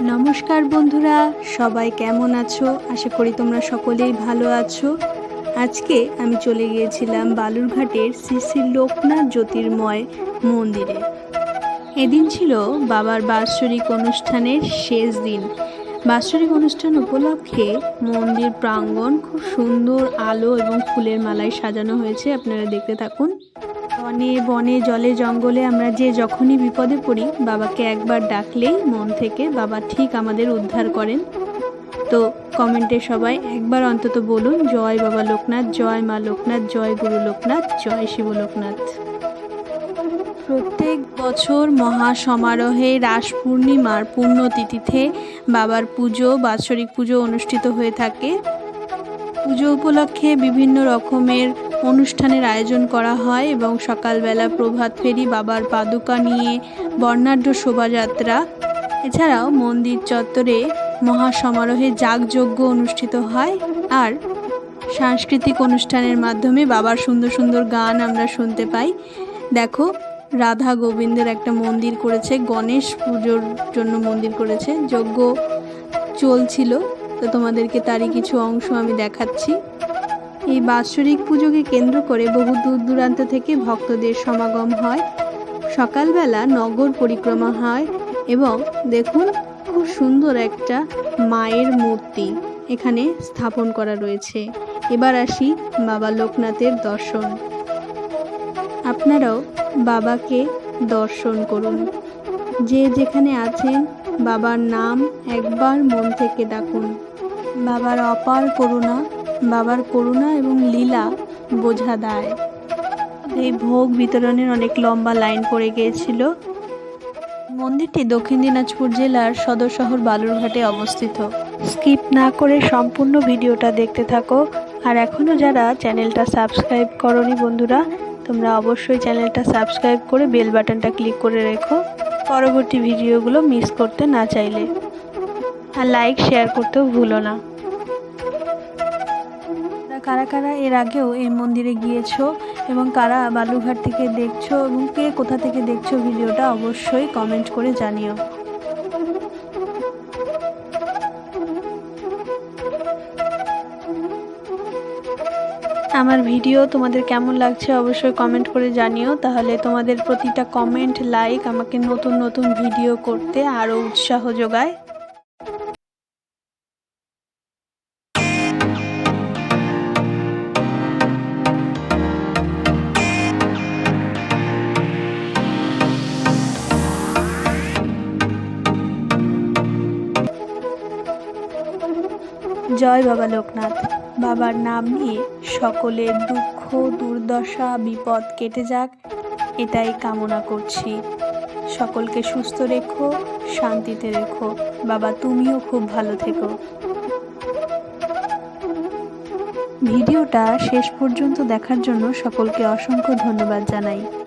নমস্কার বন্ধুরা, সবাই কেমন আছো? আশা করি তোমরা সকলেই ভালো আছো। আজকে আমি চলে গিয়েছিলাম বালুরঘাটের শ্রী শ্রী লোকনাথ জ্যোতির্ময় মন্দিরে। এদিন ছিল বাবার বাৎসরিক অনুষ্ঠানের শেষ দিন। বাৎসরিক অনুষ্ঠান উপলক্ষে মন্দির প্রাঙ্গণ খুব সুন্দর আলো এবং ফুলের মালায় সাজানো হয়েছে। আপনারা দেখতে থাকুন। বনে বনে জলে জঙ্গলে আমরা যে যখনই বিপদে পড়ি, বাবাকে একবার ডাকলেই মন থেকে বাবা ঠিক আমাদের উদ্ধার করেন। তো কমেন্টে সবাই একবার অন্তত বলুন, জয় বাবা লোকনাথ, জয় মা লোকনাথ, জয় গুরু লোকনাথ, জয় শিব লোকনাথ। প্রত্যেক বছর মহা সমারোহে রাস পূর্ণিমার পুণ্যতিথিতে বাবার পুজো, বাৎসরিক পুজো অনুষ্ঠিত হয়ে থাকে। পুজো উপলক্ষে বিভিন্ন রকমের অনুষ্ঠানের আয়োজন করা হয় এবং সকালবেলা প্রভাত ফেরি, বাবার পাদুকা নিয়ে বর্ণাঢ্য শোভাযাত্রা, এছাড়াও মন্দির চত্বরে মহাসমারোহে যাগযজ্ঞ অনুষ্ঠিত হয়। আর সাংস্কৃতিক অনুষ্ঠানের মাধ্যমে বাবার সুন্দর সুন্দর গান আমরা শুনতে পাই। দেখো, রাধা গোবিন্দের একটা মন্দির করেছে, গণেশ পুজোর জন্য মন্দির করেছে, যজ্ঞ চলছিল। তো তোমাদেরকে তারই কিছু অংশ আমি দেখাচ্ছি। এই বাৎসরিক পুজোকে কেন্দ্র করে বহু দূর দূরান্ত থেকে ভক্তদের সমাগম হয়। সকালবেলা নগর পরিক্রমা হয় এবং দেখুন, খুব সুন্দর একটা মায়ের মূর্তি এখানে স্থাপন করা রয়েছে। এবার আসি বাবা লোকনাথের দর্শন। আপনারাও বাবাকে দর্শন করুন। যে যেখানে আছেন বাবার নাম একবার মন থেকে ডাকুন। বাবার অপার করুণা, বাবার করুণা এবং লীলা বোঝা দায়। এই ভোগ বিতরণের অনেক লম্বা লাইন পড়ে গিয়েছিল। মন্দিরটি দক্ষিণ দিনাজপুর জেলার সদর শহর বালুরঘাটে অবস্থিত। স্কিপ না করে সম্পূর্ণ ভিডিওটা দেখতে থাকো। আর এখনও যারা চ্যানেলটা সাবস্ক্রাইব করোনি বন্ধুরা, তোমরা অবশ্যই চ্যানেলটা সাবস্ক্রাইব করে বেল বাটনটা ক্লিক করে রেখো, পরবর্তী ভিডিওগুলো মিস করতে না চাইলে। আর লাইক শেয়ার করতেও ভুলো না। কারা কারা এর আগেও এই মন্দিরে গিয়েছো এবং কারা বালুরঘাট থেকে দেখছো এবং কে কোথা থেকে দেখছো ভিডিওটা অবশ্যই কমেন্ট করে জানিও। আমার ভিডিও তোমাদের কেমন লাগছে অবশ্যই কমেন্ট করে জানিও। তাহলে তোমাদের প্রতিটা কমেন্ট, লাইক আমাকে নতুন নতুন ভিডিও করতে আরও উৎসাহ যোগায়। জয় বাবা লোকনাথ। বাবার নাম নিয়ে সকলের দুঃখ দুর্দশা বিপদ কেটে যাক, এটাই কামনা করছি। সকলকে সুস্থ রেখো, শান্তিতে রেখো। বাবা তুমিও খুব ভালো থেকো। ভিডিওটা শেষ পর্যন্ত দেখার জন্য সকলকে অসংখ্য ধন্যবাদ জানাই।